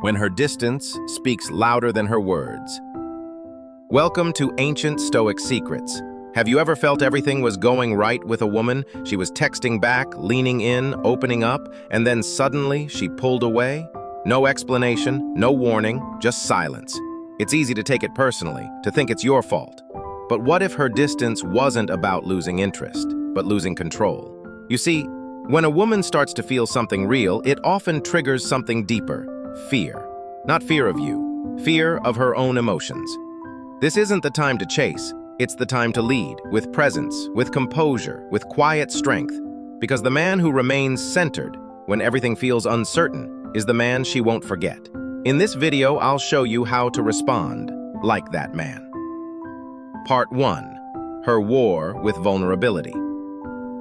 when her distance speaks louder than her words. Welcome to Ancient Stoic Secrets. Have you ever felt everything was going right with a woman? She was texting back, leaning in, opening up, and then suddenly she pulled away? No explanation, no warning, just silence. It's easy to take it personally, to think it's your fault. But what if her distance wasn't about losing interest, but losing control? You see, when a woman starts to feel something real, it often triggers something deeper: fear. Not fear of you, fear of her own emotions. This isn't the time to chase, it's the time to lead, with presence, with composure, with quiet strength. Because the man who remains centered when everything feels uncertain is the man she won't forget. In this video, I'll show you how to respond like that man. Part 1. Her war with vulnerability.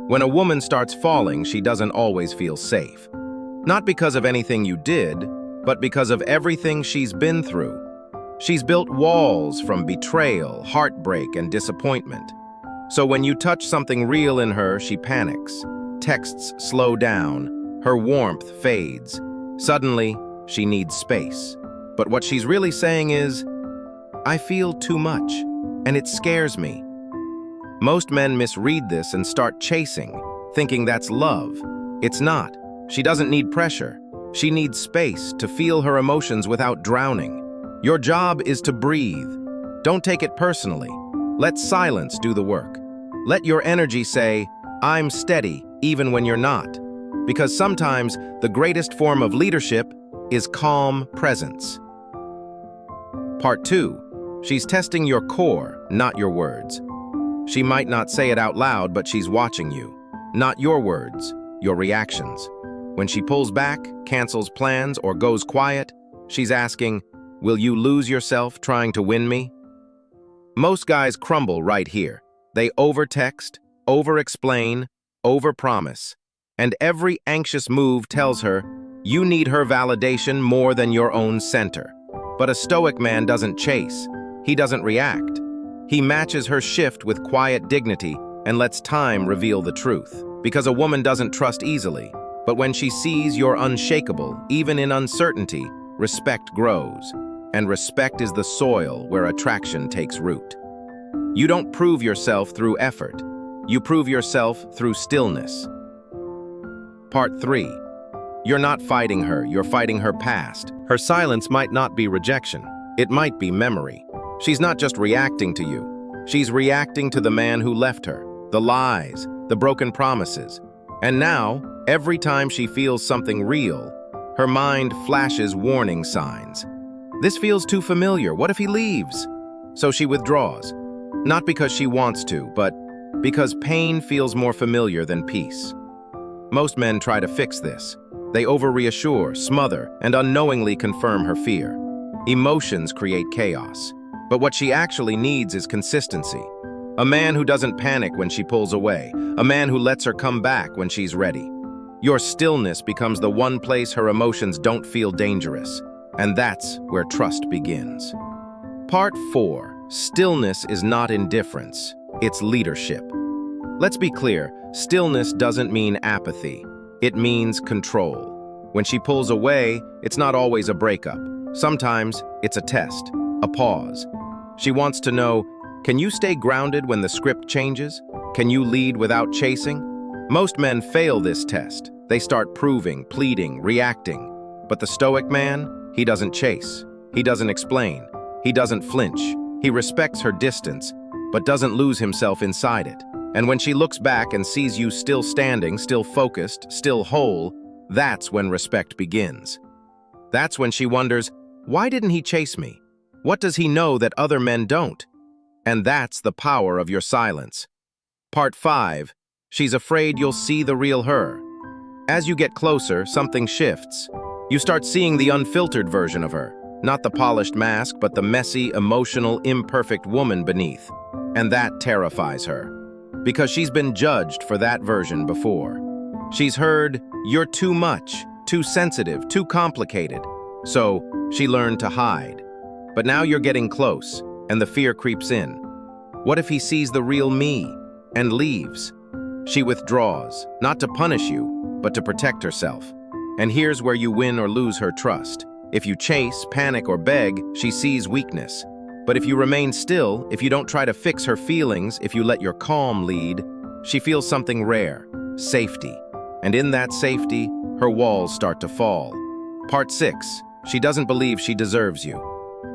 When a woman starts falling, she doesn't always feel safe. Not because of anything you did, but because of everything she's been through. She's built walls from betrayal, heartbreak, and disappointment. So when you touch something real in her, she panics. Texts slow down. Her warmth fades. Suddenly, she needs space. But what she's really saying is, "I feel too much, and it scares me." Most men misread this and start chasing, thinking that's love. It's not. She doesn't need pressure. She needs space to feel her emotions without drowning. Your job is to breathe. Don't take it personally. Let silence do the work. Let your energy say, "I'm steady," even when you're not. Because sometimes the greatest form of leadership is calm presence. Part 2. She's testing your core, not your words. She might not say it out loud, but she's watching you. Not your words, your reactions. When she pulls back, cancels plans, or goes quiet, she's asking, "Will you lose yourself trying to win me?" Most guys crumble right here. They over-text, over-explain, over-promise. And every anxious move tells her, you need her validation more than your own center. But a stoic man doesn't chase. He doesn't react. He matches her shift with quiet dignity and lets time reveal the truth. Because a woman doesn't trust easily. But when she sees you're unshakable, even in uncertainty, respect grows. And respect is the soil where attraction takes root. You don't prove yourself through effort. You prove yourself through stillness. Part 3. You're not fighting her, you're fighting her past. Her silence might not be rejection. It might be memory. She's not just reacting to you. She's reacting to the man who left her, the lies, the broken promises. And now, every time she feels something real, her mind flashes warning signs. This feels too familiar. What if he leaves? So she withdraws. Not because she wants to, but because pain feels more familiar than peace. Most men try to fix this. They over-reassure, smother, and unknowingly confirm her fear. Emotions create chaos. But what she actually needs is consistency. A man who doesn't panic when she pulls away. A man who lets her come back when she's ready. Your stillness becomes the one place her emotions don't feel dangerous. And that's where trust begins. Part 4. Stillness is not indifference. It's leadership. Let's be clear, stillness doesn't mean apathy. It means control. When she pulls away, it's not always a breakup. Sometimes it's a test, a pause. She wants to know, can you stay grounded when the script changes? Can you lead without chasing? Most men fail this test. They start proving, pleading, reacting. But the stoic man, he doesn't chase. He doesn't explain. He doesn't flinch. He respects her distance, but doesn't lose himself inside it. And when she looks back and sees you still standing, still focused, still whole, that's when respect begins. That's when she wonders, why didn't he chase me? What does he know that other men don't? And that's the power of your silence. Part 5. She's afraid you'll see the real her. As you get closer, something shifts. You start seeing the unfiltered version of her. Not the polished mask, but the messy, emotional, imperfect woman beneath. And that terrifies her. Because she's been judged for that version before. She's heard, you're too much, too sensitive, too complicated. So she learned to hide. But now you're getting close, and the fear creeps in. What if he sees the real me and leaves? She withdraws, not to punish you, but to protect herself. And here's where you win or lose her trust. If you chase, panic, or beg, she sees weakness. But if you remain still, if you don't try to fix her feelings, if you let your calm lead, she feels something rare, safety. And in that safety, her walls start to fall. Part 6. She doesn't believe she deserves you.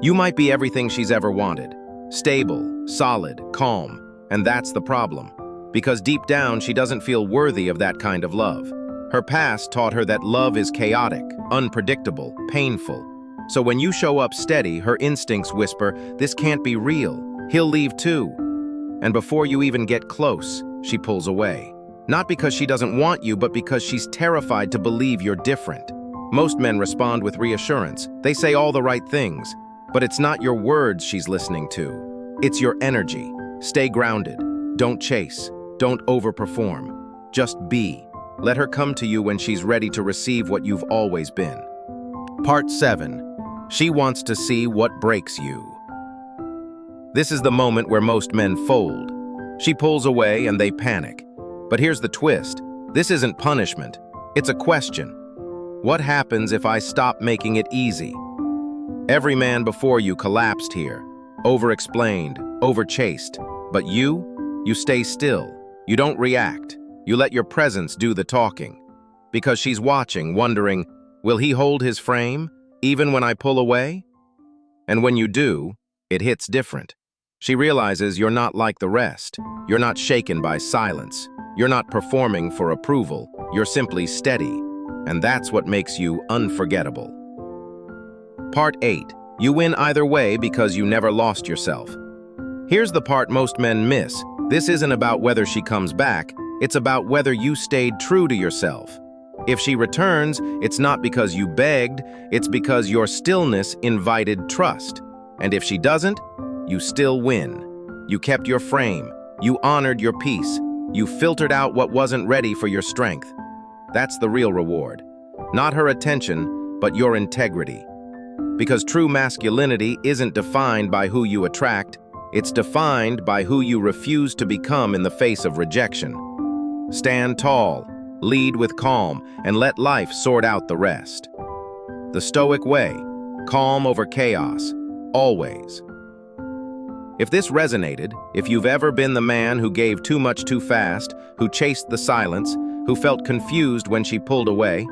You might be everything she's ever wanted. Stable, solid, calm. And that's the problem. Because deep down, she doesn't feel worthy of that kind of love. Her past taught her that love is chaotic, unpredictable, painful. So when you show up steady, her instincts whisper, "This can't be real. He'll leave too." And before you even get close, she pulls away. Not because she doesn't want you, but because she's terrified to believe you're different. Most men respond with reassurance. They say all the right things. But it's not your words she's listening to. It's your energy. Stay grounded. Don't chase. Don't overperform. Just be. Let her come to you when she's ready to receive what you've always been. Part 7. She wants to see what breaks you. This is the moment where most men fold. She pulls away and they panic. But here's the twist. This isn't punishment. It's a question. What happens if I stop making it easy? Every man before you collapsed here, over-explained, over-chased. But you stay still. You don't react. You let your presence do the talking. Because she's watching, wondering, will he hold his frame, even when I pull away? And when you do, it hits different. She realizes you're not like the rest. You're not shaken by silence. You're not performing for approval. You're simply steady. And that's what makes you unforgettable. Part 8. You win either way because you never lost yourself. Here's the part most men miss. This isn't about whether she comes back. It's about whether you stayed true to yourself. If she returns, it's not because you begged, it's because your stillness invited trust. And if she doesn't, you still win. You kept your frame. You honored your peace. You filtered out what wasn't ready for your strength. That's the real reward. Not her attention, but your integrity. Because true masculinity isn't defined by who you attract, it's defined by who you refuse to become in the face of rejection. Stand tall, lead with calm, and let life sort out the rest. The Stoic way, calm over chaos, always. If this resonated, if you've ever been the man who gave too much too fast, who chased the silence, who felt confused when she pulled away,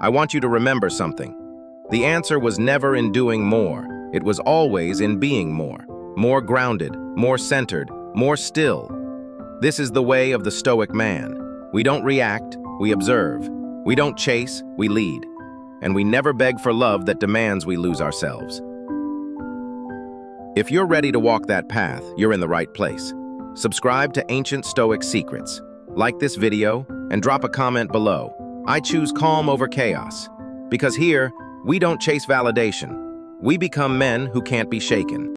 I want you to remember something. The answer was never in doing more. It was always in being more. More grounded, more centered, more still. This is the way of the Stoic man. We don't react, we observe. We don't chase, we lead. And we never beg for love that demands we lose ourselves. If you're ready to walk that path, you're in the right place. Subscribe to Ancient Stoic Secrets. Like this video and drop a comment below. I choose calm over chaos. Because here, we don't chase validation. We become men who can't be shaken.